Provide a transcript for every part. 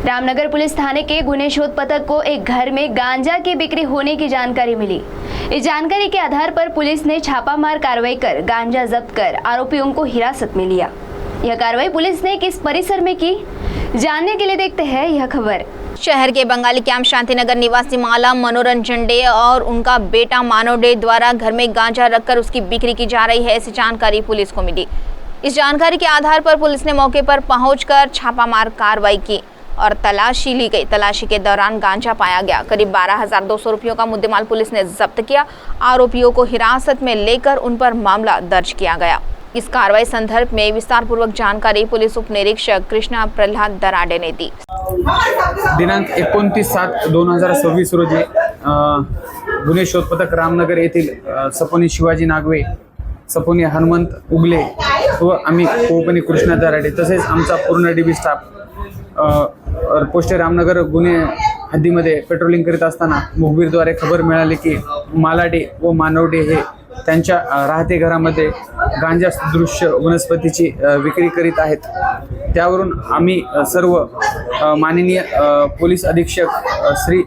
Ramnagar police थाने के गुने शोध पथक को एक घर में गांजा की बिक्री होने की जानकारी मिली। इस जानकारी के आधार पर पुलिस ने छापामार कार्रवाई कर गांजा जब्त कर आरोपियों को हिरासत में लिया। यह कार्रवाई पुलिस ने किस परिसर में की, जानने के लिए देखते हैं यह खबर। शहर के बंगाली कैंप शांतिनगर निवासी माला मनोरंजन डे और उनका बेटा मानव डे द्वारा घर में गांजा रखकर उसकी बिक्री की जा रही है, ऐसी जानकारी पुलिस को मिली। इस जानकारी के आधार पर पुलिस ने मौके पर पहुंचकर छापामार कार्रवाई की और तलाशी ली गई। तलाशी के दौरान गांजा पाया गया। करीब 12,200 रुपयों का मुद्देमाल पुलिस ने जब्त किया। आरोपियों को हिरासत में लेकर उन पर मामला दर्ज किया गया। इस कार्रवाई संदर्भ में विस्तार पूर्वक जानकारी पुलिस उप निरीक्षक कृष्णा प्रल्हाद दराडे ने दी। दिनांक 29/7/2026 रोजी गुन्हे शोध पथक रामनगर येथील सपोनी शिवाजी नागवे, सपोनी हनुमंत उगले व आम्ही कोकणी कृष्णा दराडे तसेच आमचा पूर्ण डीबी स्टाफ पोस्ट रामनगर गुन्हे हद्दीमध्ये पेट्रोलिंग करीत असताना मुखबिरद्वारे खबर मिळाली की मालाडे व मानवडे हे त्यांच्या राहते घरामध्ये गांजा सदृश्य वनस्पतीची विक्री करीत आहेत। त्यावरून आम्ही सर्व माननीय पोलीस अधीक्षक श्री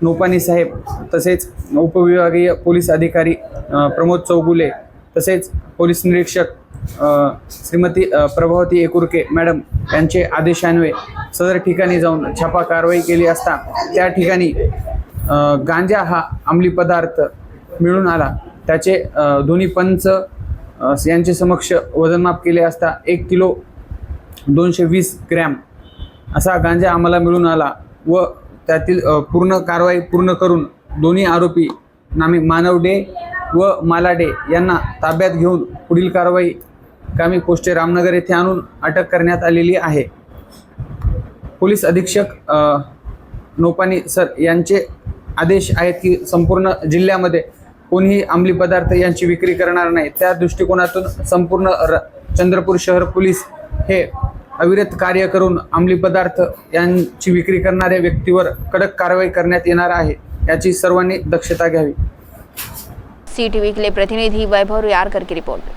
नोपानी साहेब तसेच उपविभागीय पोलीस अधिकारी प्रमोद चौगुले तसेच पोलीस निरीक्षक श्रीमती प्रभावती एकुरके मॅडम यांचे आदेशान्वये सदर ठिकाणी जाऊन छापा कारवाई केली असता त्या ठिकाणी गांजा हा अंमली पदार्थ मिळून आला। त्याचे दोन्ही पंच यांचे समक्ष वजनमाप केले असता 1 किलो 220 ग्रॅम असा गांजा आम्हाला मिळून आला व त्यातील पूर्ण कारवाई पूर्ण करून दोन्ही आरोपी नामे मानवडे व मालाडे यांना ताब्यात घेऊन पुढील कारवाई कामी पोस्ट रामनगर येथे आणून अटक करण्यात आलेली आहे। पोलीस अधीक्षक नोपानी सर यांचे आदेश आहेत की संपूर्ण जिल्ह्यामध्ये कोणीही अंमली पदार्थ यांची विक्री करणार नाही। त्या दृष्टिकोनातून संपूर्ण चंद्रपूर शहर पोलीस हे अविरत कार्य करून अंमली पदार्थ यांची विक्री करणाऱ्या व्यक्तीवर कडक कारवाई करण्यात येणार आहे, याची सर्वांनी दक्षता घ्यावी। CTV के लिए प्रतिनिधि वैभव रुयारकर की रिपोर्ट।